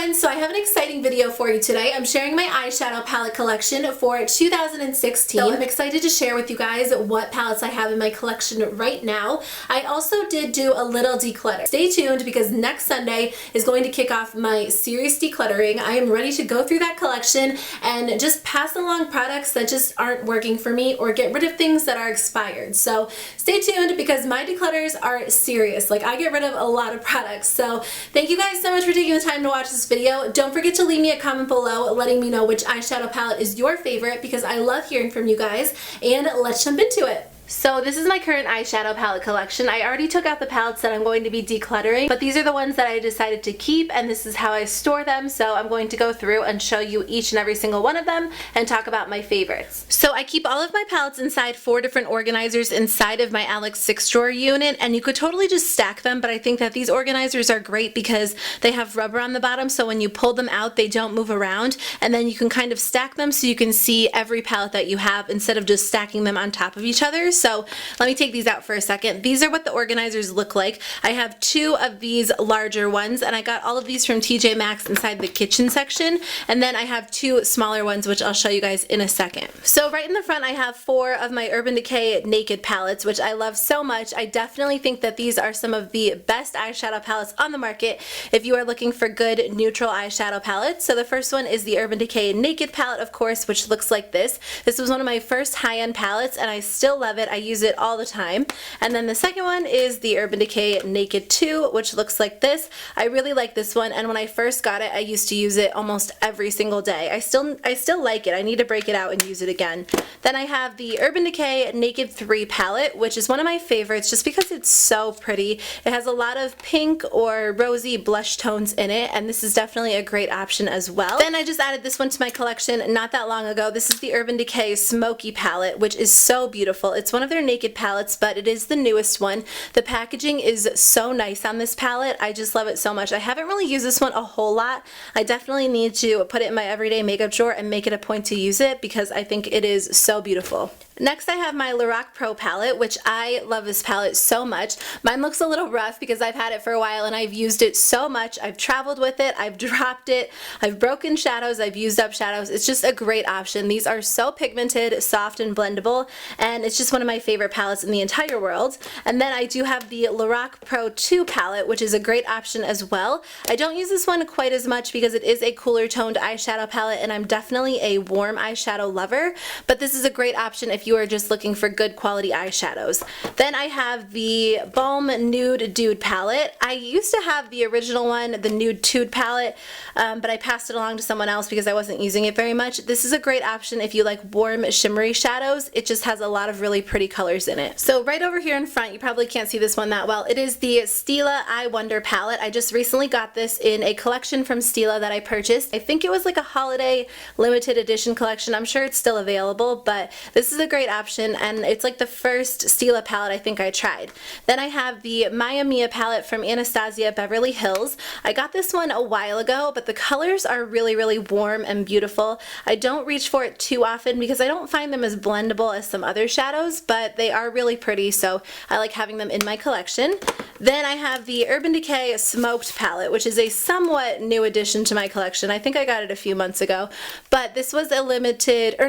everyone, so I have an exciting video for you today. I'm sharing my eyeshadow palette collection for 2016. So I'm excited to share with you guys what palettes I have in my collection right now. I also did do a little declutter. Stay tuned because next Sunday is going to kick off my serious decluttering. I am ready to go through that collection and just pass along products that just aren't working for me or get rid of things that are expired. So stay tuned because my declutters are serious. Like, I get rid of a lot of products. So thank you guys so much for taking the time to watch this video. Don't forget to leave me a comment below letting me know which eyeshadow palette is your favorite because I love hearing from you guys, and let's jump into it. So this is my current eyeshadow palette collection. I already took out the palettes that I'm going to be decluttering, but these are the ones that I decided to keep, and this is how I store them. So I'm going to go through and show you each and every single one of them and talk about my favorites. So I keep all of my palettes inside 4 different organizers inside of my Alex 6-drawer unit, and you could totally just stack them, but I think that these organizers are great because they have rubber on the bottom, so when you pull them out they don't move around, and then you can kind of stack them so you can see every palette that you have instead of just stacking them on top of each other. So let me take these out for a second. These are what the organizers look like. I have 2 of these larger ones, and I got all of these from TJ Maxx inside the kitchen section, and then I have 2 smaller ones which I'll show you guys in a second. So right in the front I have 4 of my Urban Decay Naked palettes, which I love so much. I definitely think that these are some of the best eyeshadow palettes on the market if you are looking for good neutral eyeshadow palettes. So the first one is the Urban Decay Naked palette, of course, which looks like this. This was one of my first high-end palettes, and I still love it. I use it all the time. And then the second one is the Urban Decay Naked 2, which looks like this. I really like this one, and when I first got it I used to use it almost every single day. I still like it. I need to break it out and use it again. Then I have the Urban Decay Naked 3 palette, which is one of my favorites just because it's so pretty. It has a lot of pink or rosy blush tones in it, and this is definitely a great option as well. Then I just added this one to my collection not that long ago. This is the Urban Decay Smoky palette, which is so beautiful. It's one of their naked palettes, but it is the newest one. The packaging is so nice on this palette. I just love it so much. I haven't really used this one a whole lot. I definitely need to put it in my everyday makeup drawer and make it a point to use it because I think it is so beautiful. Next I have my Lorac Pro palette, which I love this palette so much. Mine looks a little rough because I've had it for a while and I've used it so much. I've traveled with it, I've dropped it, I've broken shadows, I've used up shadows. It's just a great option. These are so pigmented, soft, and blendable, and it's just one of my favorite palettes in the entire world. And then I do have the Lorac Pro 2 palette, which is a great option as well. I don't use this one quite as much because it is a cooler toned eyeshadow palette and I'm definitely a warm eyeshadow lover, but this is a great option if you are just looking for good quality eyeshadows. Then I have the Balm Nude Dude palette. I used to have the original one, the Nude Tude palette, but I passed it along to someone else because I wasn't using it very much. This is a great option if you like warm shimmery shadows. It just has a lot of really pretty colors in it. So right over here in front, you probably can't see this one that well, it is the Stila Eye Wonder palette. I just recently got this in a collection from Stila that I purchased. I think it was like a holiday limited edition collection. I'm sure it's still available, but this is a great option, and it's like the first Stila palette I think I tried. Then I have the Maya Mia palette from Anastasia Beverly Hills. I got this one a while ago, but the colors are really warm and beautiful. I don't reach for it too often because I don't find them as blendable as some other shadows, but they are really pretty, so I like having them in my collection. Then I have the Urban Decay Smoked palette, which is a somewhat new addition to my collection. I think I got it a few months ago, but this was a limited, or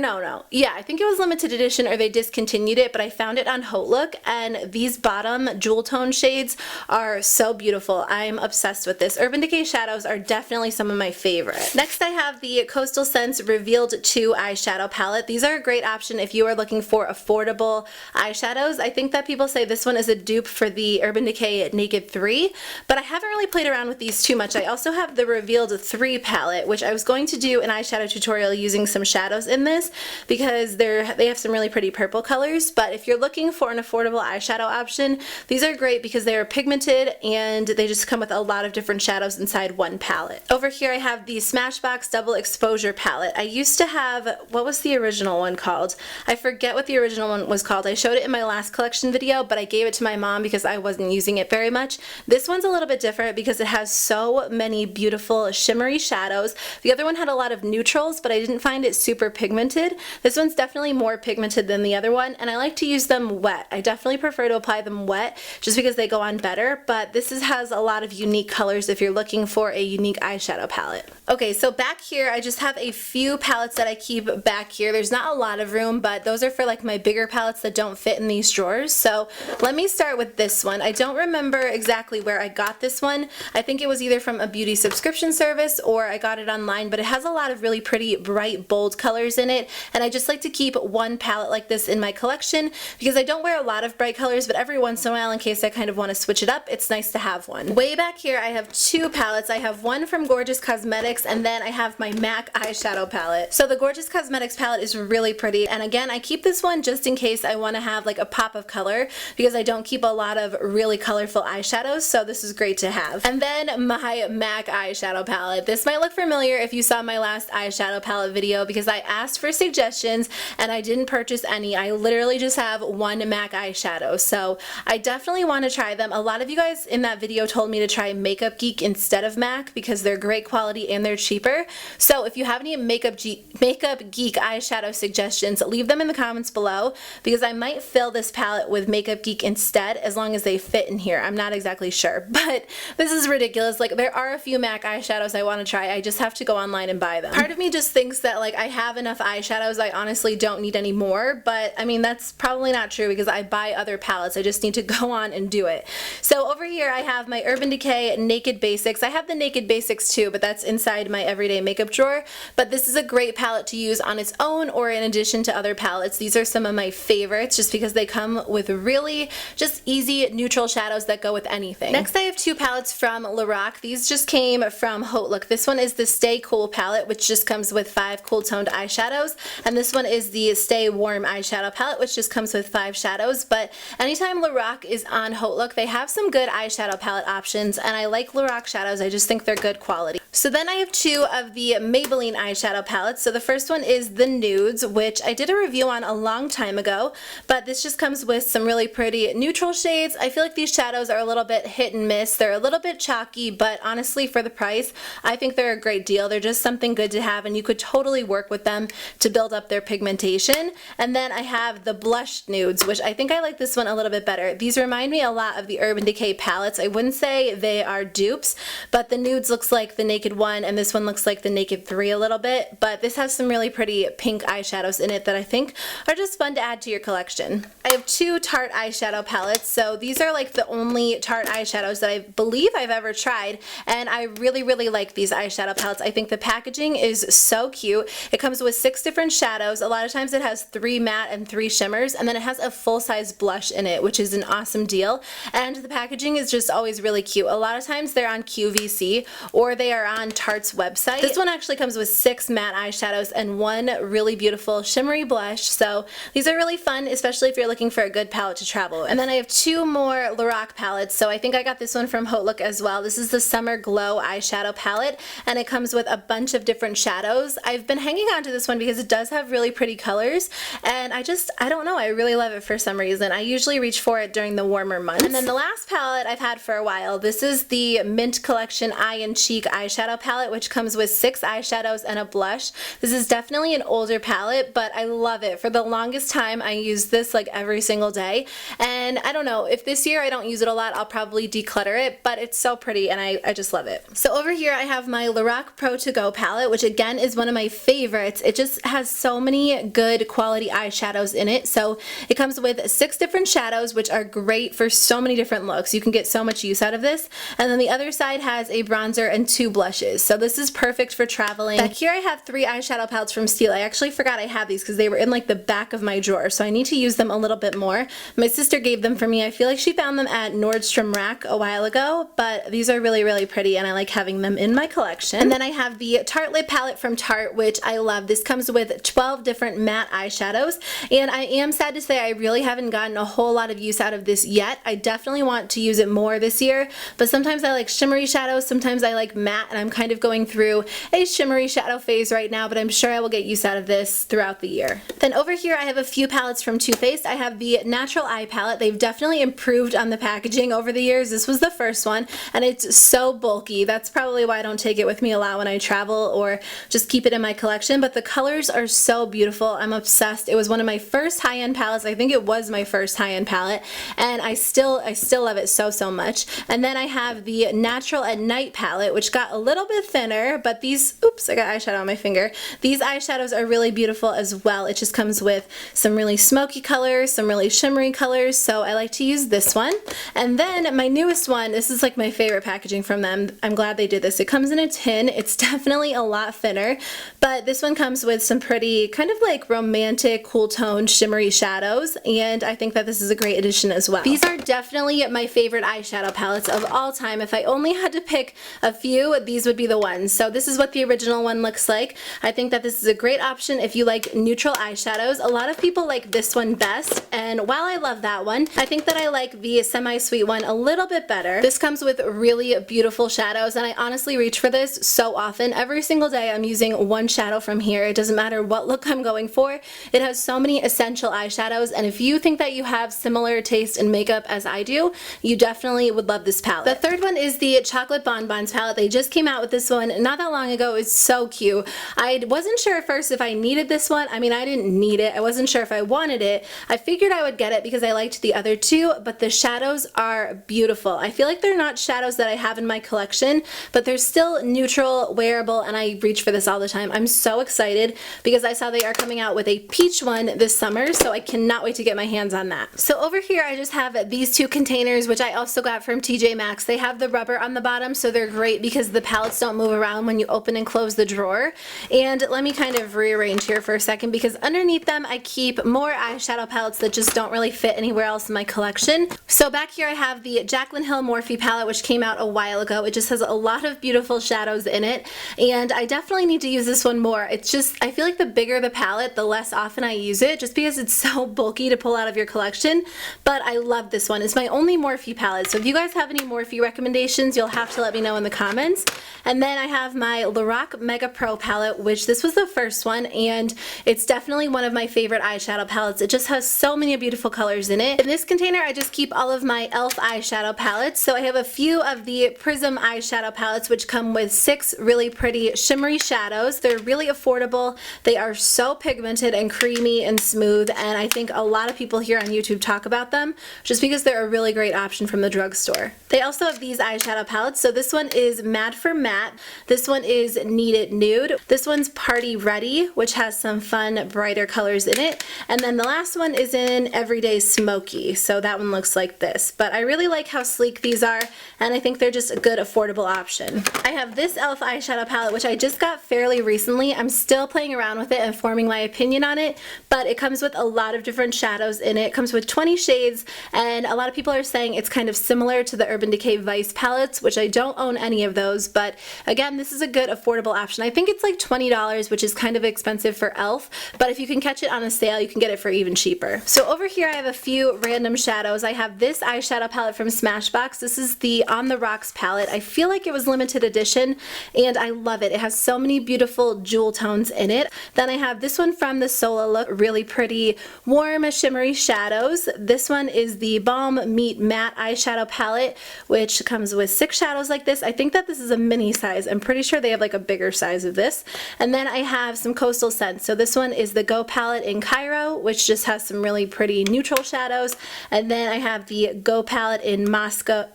yeah, I think it was limited edition or they discontinued it, but I found it on HauteLook, and these bottom jewel tone shades are so beautiful. I'm obsessed with this. Urban Decay shadows are definitely some of my favorite. Next I have the Coastal Scents Revealed 2 eyeshadow palette. These are a great option if you are looking for affordable eyeshadows. I think that people say this one is a dupe for the Urban Decay Naked 3, but I haven't really played around with these too much. I also have the Revealed 3 palette, which I was going to do an eyeshadow tutorial using some shadows in this because they have some really pretty purple colors, but if you're looking for an affordable eyeshadow option, these are great because they are pigmented and they just come with a lot of different shadows inside one palette. Over here I have the Smashbox Double Exposure palette. I used to have, what was the original one called? I forget what the original one was called. I showed it in my last collection video, but I gave it to my mom because I wasn't using it very much. This one's a little bit different because it has so many beautiful shimmery shadows. The other one had a lot of neutrals, but I didn't find it super pigmented. This one's definitely more pigmented pigmented than the other one, and I like to use them wet. I definitely prefer to apply them wet just because they go on better, but this has a lot of unique colors if you're looking for a unique eyeshadow palette. Okay, so back here I just have a few palettes that I keep back here. There's not a lot of room, but those are for like my bigger palettes that don't fit in these drawers. So let me start with this one. I don't remember exactly where I got this one. I think it was either from a beauty subscription service or I got it online, but it has a lot of really pretty bright bold colors in it, and I just like to keep one palette like this in my collection because I don't wear a lot of bright colors, but every once in a while, in case I kind of want to switch it up, it's nice to have one. Way back here I have two palettes. I have one from Gorgeous Cosmetics, and then I have my MAC eyeshadow palette. So the Gorgeous Cosmetics palette is really pretty, and again I keep this one just in case I want to have like a pop of color because I don't keep a lot of really colorful eyeshadows, so this is great to have. And then my MAC eyeshadow palette. This might look familiar if you saw my last eyeshadow palette video because I asked for suggestions and I didn't purchase any. I literally just have one MAC eyeshadow, so I definitely want to try them. A lot of you guys in that video told me to try Makeup Geek instead of MAC because they're great quality and they're cheaper. So if you have any Makeup Geek eyeshadow suggestions, leave them in the comments below because I might fill this palette with Makeup Geek instead as long as they fit in here. I'm not exactly sure, but this is ridiculous. Like, there are a few MAC eyeshadows I want to try. I just have to go online and buy them. Part of me just thinks that like I have enough eyeshadows, I honestly don't need any more, but I mean that's probably not true because I buy other palettes. I just need to go on and do it. So over here I have my Urban Decay Naked Basics. I have the Naked Basics too, but that's inside my everyday makeup drawer, but this is a great palette to use on its own or in addition to other palettes. These are some of my favorites just because they come with really just easy neutral shadows that go with anything. Next I have two palettes from Lorac. These just came from Haute Look. This one is the Stay Cool palette, which just comes with 5 cool toned eyeshadows, and this one is the Stay Warm eyeshadow palette, which just comes with 5 shadows. But anytime Lorac is on Haute Look, they have some good eyeshadow palette options, and I like Lorac shadows. I just think they're good quality. So then I have two of the Maybelline eyeshadow palettes. So the first one is the Nudes, which I did a review on a long time ago, but this just comes with some really pretty neutral shades. I feel like these shadows are a little bit hit and miss. They're a little bit chalky, but honestly for the price, I think they're a great deal. They're just something good to have, and you could totally work with them to build up their pigmentation. And then I have the Blush Nudes, which I think I like this one a little bit better. These remind me a lot of the Urban Decay palettes. I wouldn't say they are dupes, but the Nudes looks like the Naked 1 and this one looks like the Naked 3 a little bit, but this has some really pretty pink eyeshadows in it that I think are just fun to add to your collection. I have two Tarte eyeshadow palettes, so these are like the only Tarte eyeshadows that I believe I've ever tried, and I really like these eyeshadow palettes. I think the packaging is so cute. It comes with 6 different shadows. A lot of times it has 3 matte and 3 shimmers, and then it has a full-size blush in it, which is an awesome deal, and the packaging is just always really cute. A lot of times they're on QVC or they are on Tarte's website. This one actually comes with 6 matte eyeshadows and 1 really beautiful shimmery blush, so these are really fun, especially if you're looking for a good palette to travel with. And then I have 2 more Lorac palettes, so I think I got this one from Haute Look as well. This is the Summer Glow eyeshadow palette, and it comes with a bunch of different shadows. I've been hanging on to this one because it does have really pretty colors, and I don't know, I really love it for some reason. I usually reach for it during the warmer months. And then the last palette I've had for a while, this is the Mint Collection Eye and Cheek eyeshadow palette, which comes with 6 eyeshadows and a blush. This is definitely an older palette, but I love it. For the longest time, I used this like every single day, and I don't know, if this year I don't use it a lot, I'll probably declutter it, but it's so pretty and I just love it. So over here I have my Lorac Pro To Go palette, which again is one of my favorites. It just has so many good quality eyeshadows in it. So it comes with 6 different shadows, which are great for so many different looks. You can get so much use out of this. And then the other side has a bronzer and 2 blushes. So this is perfect for traveling. Back here I have 3 eyeshadow palettes from Stila. I actually forgot I had these because they were in like the back of my drawer, so I need to use them a little bit more. My sister gave them for me. I feel like she found them at Nordstrom Rack a while ago, but these are really pretty and I like having them in my collection. And then I have the Tarte Lip palette from Tarte, which I love. This comes with 12 different matte eyeshadows, and I am sad to say I really haven't gotten a whole lot of use out of this yet. I definitely want to use it more this year, but sometimes I like shimmery shadows, sometimes I like matte, and I'm kind of going through a shimmery shadow phase right now, but I'm sure I will get use out of this throughout the year. Then over here I have a few palettes from Too Faced. I have the Natural Eye palette. They've definitely improved on the packaging over the years. This was the first one, and it's so bulky. That's probably why I don't take it with me a lot when I travel or just keep it in my collection, but the colors are so beautiful. I'm obsessed. It was one of my first high-end palettes. I think it was my first high-end palette, and I still love it so much. And then I have the Natural at Night palette, which got a little bit thinner, but these, oops, I got eyeshadow on my finger. These eyeshadows are really beautiful as well. It just comes with some really smoky colors, some really shimmery colors, so I like to use this one. And then my newest one, this is like my favorite packaging from them. I'm glad they did this. It comes in a tin. It's definitely a lot thinner, but this one comes with some pretty kind of like romantic, cool toned, shimmery shadows, and I think that this is a great addition as well. These are definitely my favorite eyeshadow palettes of all time. If I only had to pick a few, these would be the ones. So this is what the original one looks like. I think that this is a great option if you like neutral eyeshadows. A lot of people like this one best, and while I love that one, I think that I like the semi-sweet one a little bit better. This comes with really beautiful shadows, and I honestly reach for this so often. Every single day I'm using one shadow from here. It doesn't matter what look I'm going for. It has so many essential eyeshadows, and if you think that you have similar taste in makeup as I do, you definitely would love this palette. The third one is the Chocolate Bonbons palette. They just came out with this one not that long ago. It's so cute. I wasn't sure at first if I needed this one. I mean, I didn't need it. I wasn't sure if I wanted it. I figured I would get it because I liked the other two, but the shadows are beautiful. I feel like they're not shadows that I have in my collection, but they're still neutral, wearable, and I reach for this all the time. I'm so excited because I saw they are coming out with a peach one this summer, so I cannot wait to get my hands on that. So over here I just have these two containers, which I also got from TJ Maxx. They have the rubber on the bottom, so they're great because the palettes don't move around when you open and close the drawer. And let me kind of rearrange here for a second, because underneath them I keep more eyeshadow palettes that just don't really fit anywhere else in my collection. So back here I have the Jaclyn Hill Morphe palette, which came out a while ago. It just has a lot of beautiful shadows in it, and I definitely need to use this one more. It's just, I feel like the bigger the palette, the less often I use it, just because it's so bulky to pull out of your collection. But I love this one. It's my only Morphe palette, so if you guys have any Morphe recommendations, you'll have to let me know in the comments. And then I have my Lorac Mega Pro palette, which this was the first one, and it's definitely one of my favorite eyeshadow palettes. It just has so many beautiful colors in it. In this container I just keep all of my e.l.f. eyeshadow palettes. So I have a few of the Prism eyeshadow palettes, which come with 6 really pretty shimmery shadows. They're really affordable. They are so pigmented and creamy and smooth, and I think a lot of people here on YouTube talk about them just because they're a really great option from the drugstore. They also have these eyeshadow palettes. So this one is Mad for Matte. This one is Need It Nude. This one's Party Ready, which has some fun, brighter colors in it. And then the last one is in Everyday Smoky. So that one looks like this. But I really like how sleek these are, and I think they're just a good, affordable option. I have this e.l.f. eyeshadow palette, which I just got fairly recently. I'm still playing around with it and forming my opinion on it, but it comes with a lot of different shadows in it. It comes with 20 shades, and a lot of people are saying it's kind of similar to the Urban Decay Vice palettes, which I don't own any of those, but again, this is a good, affordable option. I think it's like $20, which is kind of expensive for e.l.f., but if you can catch it on a sale, you can get it for even cheaper. So over here I have a few random shadows. I have this eyeshadow palette from Smashbox. This is the On the Rocks palette. I feel like it was limited edition, and I love it. It has so many beautiful jewel tones in it. Then I have this one from the Sola Look, really pretty, warm, shimmery shadows. This one is the Balm Meet Matte eyeshadow palette, which comes with 6 shadows like this. I think that this is a mini size. I'm pretty sure they have like a bigger size of this. And then I have some Coastal Scents. So this one is the Go palette in Cairo, which just has some really pretty neutral shadows. And then I have the Go palette in Moscow,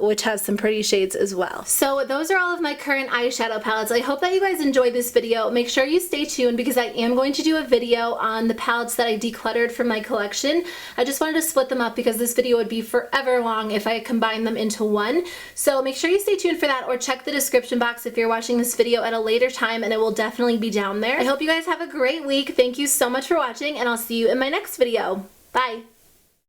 which has some pretty shades as well. So those are all of my current eyeshadow palettes. I hope that you guys enjoyed this video. Make sure you stay tuned because I am going to do a video on the palettes that I decluttered from my collection. I just wanted to split them up because this video would be forever long if I combined them into one. So make sure you stay tuned for that, or check the description box if you're watching this video at a later time, and it will definitely be down there. I hope you guys have a great week. Thank you so much for watching, and I'll see you in my next video. Bye!